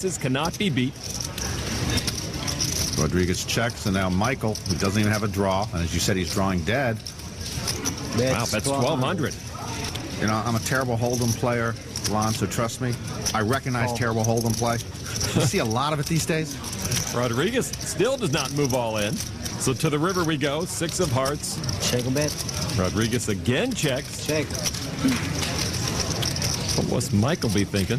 Cannot be beat. Rodriguez checks, and now Michael, who doesn't even have a draw, and as you said, he's drawing dead. Wow, that's 1,200. You know, I'm a terrible Hold'em player, Lon, so trust me, I recognize terrible Hold'em play. You see a lot of it these days. Rodriguez still does not move all in. So to the river we go, 6 of hearts. Check a bit. Rodriguez again checks. Check. What must Michael be thinking?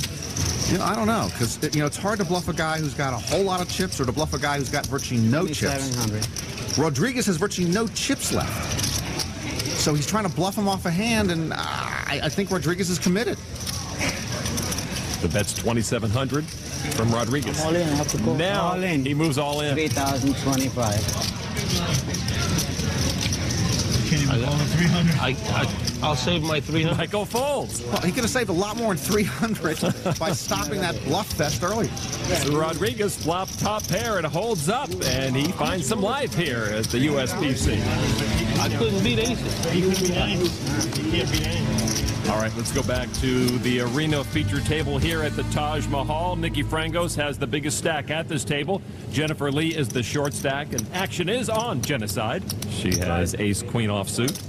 You know, I don't know, because you know it's hard to bluff a guy who's got a whole lot of chips or to bluff a guy who's got virtually no chips. 700. Rodriguez has virtually no chips left, so he's trying to bluff him off a hand, and I think Rodriguez is committed. The bet's 2,700 from Rodriguez. All in. I have to go Now all in. he moves all in. 3,025. Can't even call it 300. I'll save my 300. Michael folds. Well, he could have saved a lot more than 300 by stopping that bluff fest early. So Rodriguez flopped top pair and holds up, and he finds some life here at the USPC. I couldn't beat aces. He can't beat aces. All right, let's go back to the arena feature table here at the Taj Mahal. Nikki Frangos has the biggest stack at this table. Jennifer Lee is the short stack, and action is on Genocide. She has ace-queen offsuit.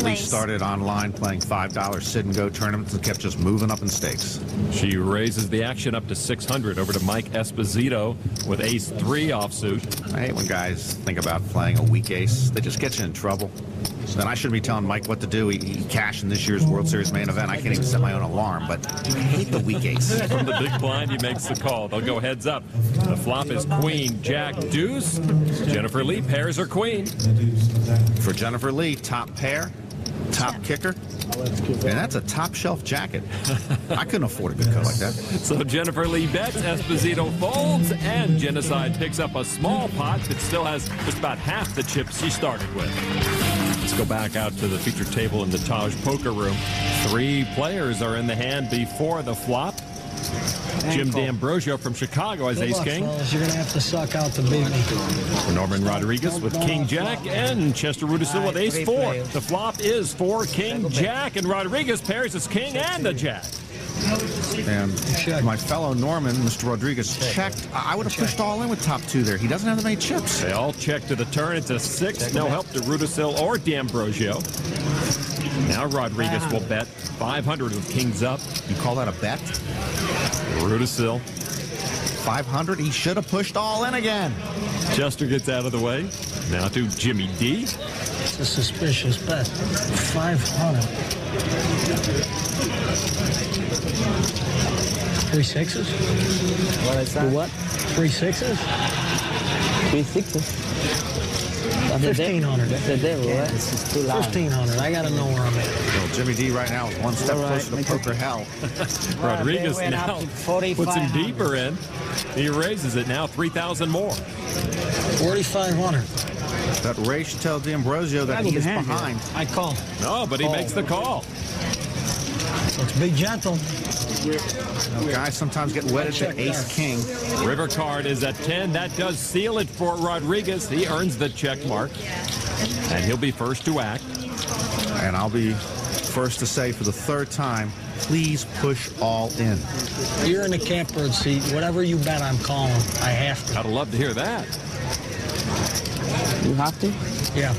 Lee started online playing $5 sit-and-go tournaments and kept just moving up in stakes. She raises the action up to 600 over to Mike Esposito with ace-3 offsuit. I hate when guys think about playing a weak ace. They just get you in trouble. So then I shouldn't be telling Mike what to do. He cashed in this year's World Series main event. I can't even set my own alarm, but I hate the weak ace. From the big blind, he makes the call. They'll go heads up. The flop is queen, jack, deuce. Jennifer Lee pairs her queen. For Jennifer Lee, top pair, top kicker, and that's a top shelf jacket. I couldn't afford a good cut like that. So Jennifer Lee bets, Esposito folds, and Genocide picks up a small pot that still has just about half the chips she started with. Let's go back out to the feature table in the Taj Poker Room. 3 players are in the hand before the flop. Jim D'Ambrosio from Chicago has ace-king. You're going to have to suck out the baby. Norman Rodriguez with king-jack, and Chester Rudisill with ace-4. The flop is for king-jack, and Rodriguez pairs his king and a jack. And my fellow Norman, Mr. Rodriguez, checked. I would have pushed all in with top 2 there. He doesn't have that many chips. They all check to the turn. It's a 6. No help to Rudisill or D'Ambrosio. Now Rodriguez will bet 500 with kings up. You call that a bet? Rudisill. 500? He should have pushed all in again. Chester gets out of the way. Now to Jimmy D. It's a suspicious bet. 500. 3 sixes? What is that? What? 3 sixes? 3 sixes. 1,500. That's the devil, right? This is too loud. 1,500. I got to know where I'm at. Well, Jimmy D right now is one step closer to poker hell. Rodriguez They went now up to 4,500. puts him deeper in. He raises it now 3,000 more. 4,500. That raise should tell D'Ambrosio that he is behind. I call. No, but he makes the call. Let's be gentle. Guys sometimes get wedded to ace-king. River card is at 10. That does seal it for Rodriguez. He earns the check mark, and he'll be first to act. And I'll be first to say for the 3rd time, please push all in. You're in the catbird seat. Whatever you bet, I'm calling. I have to. I'd love to hear that. You have to? Yeah.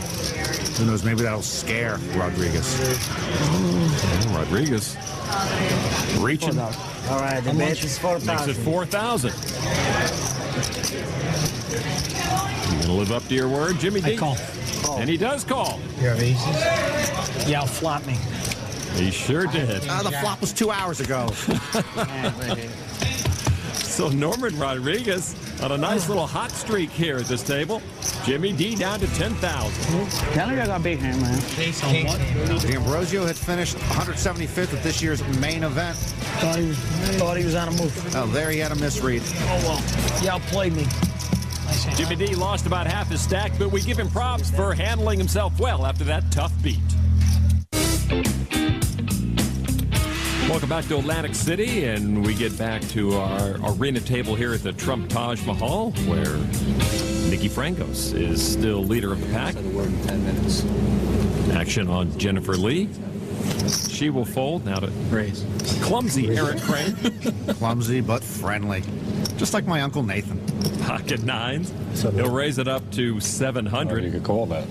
Who knows, maybe that'll scare Rodriguez. Rodriguez reaching. All right, the bet is 4,000. Makes it 4,000. You gonna live up to your word, Jimmy D? I call. And he does call. You have aces? Yeah, flop me. He sure did. The flop was 2 hours ago. So Norman Rodriguez on a nice little hot streak here at this table. Jimmy D down to 10,000. Tell him I got big hand, man. D'Ambrosio had finished 175th at this year's main event. Thought he was on a move. Oh, there he had a misread. Oh, well. He outplayed me. Jimmy D lost about half his stack, but we give him props for handling himself well after that tough beat. Welcome back to Atlantic City, and we get back to our arena table here at the Trump Taj Mahal, where Nikki Frangos is still leader of the pack. Action on Jennifer Lee. She will fold now to raise. Clumsy Eric Crane. Clumsy but friendly. Just like my Uncle Nathan. Pocket nines. He'll raise it up to 700. You could call that.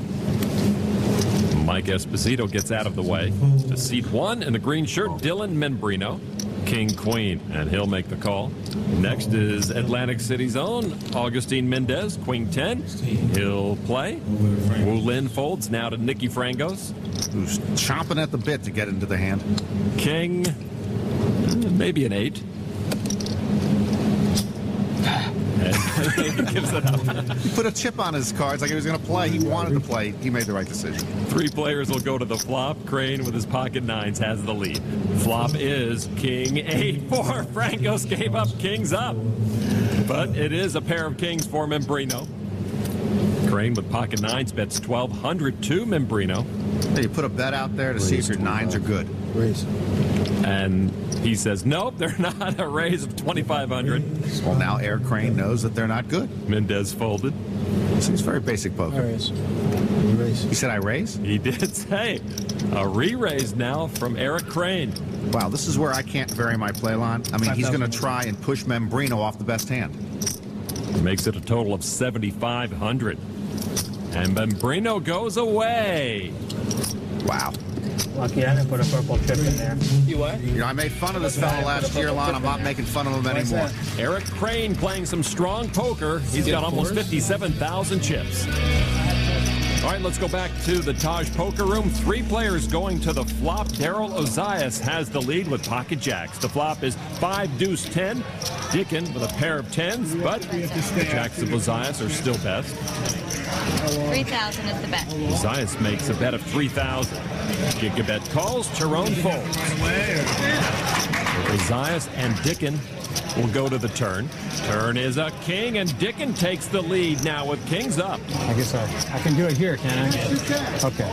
Mike Esposito gets out of the way. To seat 1 in the green shirt, Dylan Membrino. King, queen, and he'll make the call. Next is Atlantic City's own Augustine Mendez, queen 10. He'll play. Wu Lin folds now to Nicky Frangos, who's chomping at the bit to get into the hand. King, maybe an 8. And he gives it up. He put a chip on his cards like he was going to play. He wanted to play. He made the right decision. 3 players will go to the flop. Crane with his pocket nines has the lead. Flop is King 8-4. Frangos gave up kings up. But it is a pair of kings for Membrino. Crane with pocket nines bets 1,200 to Membrino. Hey, you put a bet out there to see if your nines are good. Raise. And he says, nope, they're not. A raise of 2,500. Well, now Eric Crane knows that they're not good. Mendez folded. Seems very basic poker. Raise. He said I raise? He did say a re-raise now from Eric Crane. Wow, this is where I can't vary my play line. I mean, he's going to try and push Membrino off the best hand. Makes it a total of 7,500. And Membrino goes away. Wow. Lucky I didn't put a purple chip in there. You what? You know, I made fun of this fella last year, Lon. I'm not making fun of him anymore. Eric Crane playing some strong poker. He's got almost 57,000 chips. All right, let's go back to the Taj Poker Room. 3 players going to the flop. Daryl Ozias has the lead with pocket jacks. The flop is 5 deuce 10. Dickin with a pair of 10s, but the jacks of Ozias are still best. 3,000 is the bet. Ozias makes a bet of 3,000. Gigabet calls, Tyrone folds. Ozias and Dickin will go to the turn. Turn is a king, and Dickin takes the lead now with kings up. I guess I can do it here, can I? Okay.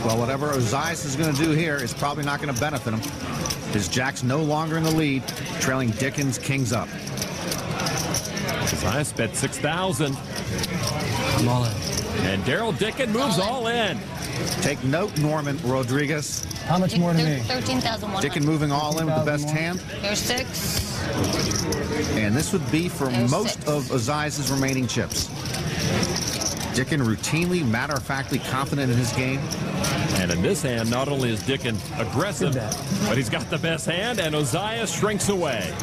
Well, whatever Ozias is going to do here is probably not going to benefit him. His jack's no longer in the lead, trailing Dickin's kings up. Ozias bet 6,000. I'm all in. And Daryl Dickin moves all in. Take note, Norman Rodriguez. How much more to me? 13,100. Dickin moving all in with the best hand. Here's 6. And this would be for There's most 6. of Ozias' remaining chips. Dickin routinely, matter-of-factly confident in his game. And in this hand, not only is Dickin aggressive, but he's got the best hand, and Ozias shrinks away.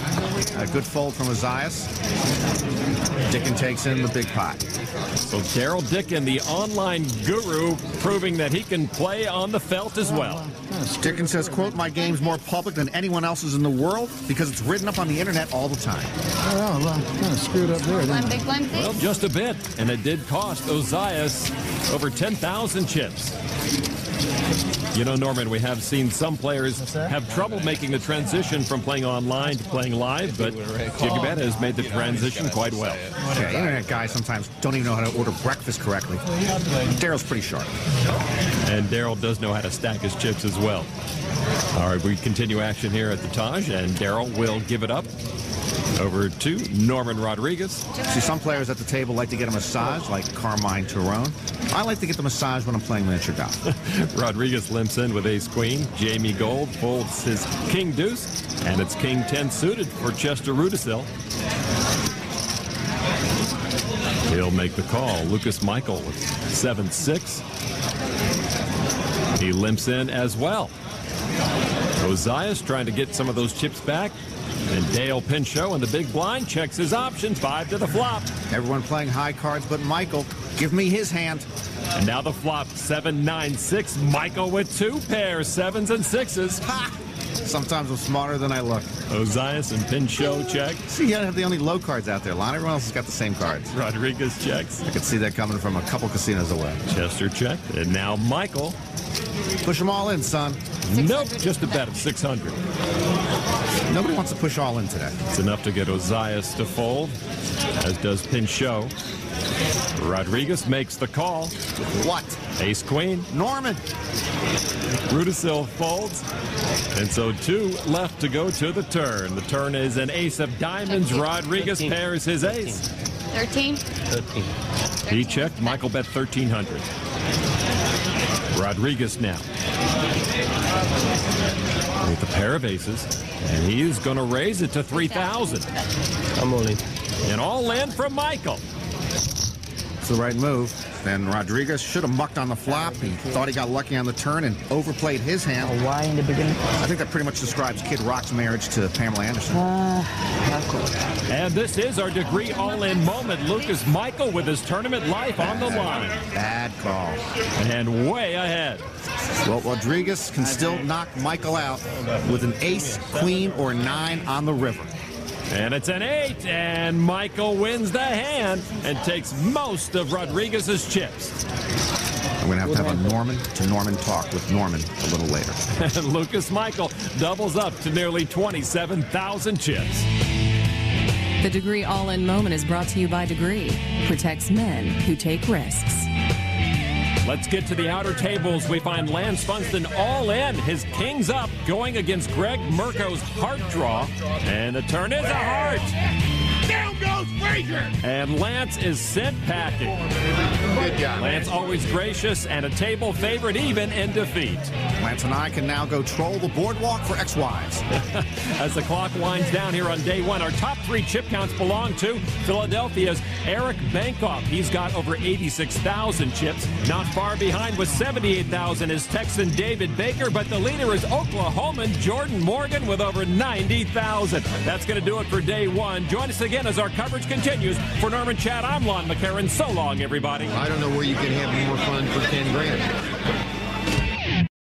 A good fold from Ozias. Dickin takes in the big pot. So Daryl Dickin, the online guru, proving that he can play on the felt as well. Dickin says, quote, my game's more public than anyone else's in the world because it's written up on the internet all the time. Oh, well, kind of screwed up there, One didn't big blind, please. Well, just a bit, and it did cost Ozias over 10,000 chips. You know, Norman, we have seen some players have trouble making the transition from playing online to playing live, but Gigabet has made the transition quite well. Yeah, internet guys sometimes don't even know how to order breakfast correctly. Daryl's pretty sharp. And Daryl does know how to stack his chips as well. All right, we continue action here at the Taj, and Daryl will give it up over to Norman Rodriguez. See, some players at the table like to get a massage, like Carmine Tyrone. I like to get the massage when I'm playing miniature golf. Rodriguez limps in with ace-queen. Jamie Gold folds his king-deuce, and it's king-10 suited for Chester Rudisil. He'll make the call. Lucas Michael with 7-6. He limps in as well. Ozias trying to get some of those chips back. And Dale Pinchot in the big blind checks his option. 5 to the flop. Everyone playing high cards but Michael. Give me his hand. And now the flop, 7-9-6. Michael with 2 pairs, 7s and 6s. Ha! Sometimes I'm smarter than I look. Ozias and Pinchot check. See, you have the only low cards out there, Lon. Everyone else has got the same cards. Rodriguez checks. I could see that coming from a couple casinos away. Chester checked. And now Michael. Push them all in, son. Nope, just a bet of 600. Nobody wants to push all in today. It's enough to get Ozias to fold, as does Pinchot. Rodriguez makes the call. What? Ace-queen. Norman. Rudisil folds. And so 2 left to go to the turn. The turn is an ace of diamonds. Rodriguez pairs his ace. 13. 13. He checked. Michael bet 1,300. Rodriguez now. with a pair of aces, and he's going to raise it to 3,000. I'm only. And all in from Michael. It's the right move. Then Rodriguez should have mucked on the flop. He thought he got lucky on the turn and overplayed his hand. Why in the beginning? I think that pretty much describes Kid Rock's marriage to Pamela Anderson. Not cool. And this is our degree all-in moment. Lucas Michael with his tournament life on the line. Bad call. And way ahead. Well, Rodriguez can still knock Michael out with an ace, queen, or 9 on the river. And it's an 8, and Michael wins the hand and takes most of Rodriguez's chips. I'm going to have a Norman-to-Norman talk with Norman a little later. And Lucas Michael doubles up to nearly 27,000 chips. The Degree All-In Moment is brought to you by Degree. Protects men who take risks. Let's get to the outer tables. We find Lance Funston all in. His king's up, going against Greg Mirko's heart draw. And the turn is a heart. Down goes Frazier. And Lance is sent packing. Good job. Lance always gracious and a table favorite even in defeat. Lance and I can now go troll the boardwalk for ex-wives. As the clock winds down here on day one, our top 3 chip counts belong to Philadelphia's Eric Vainqueur. He's got over 86,000 chips. Not far behind with 78,000 is Texan David Baker, but the leader is Oklahoman Jordan Morgan with over 90,000. That's going to do it for day one. Join us again as our coverage continues. For Norman Chad, I'm Lon McCarran. So long, everybody. I don't know where you can have more fun for 10 grand.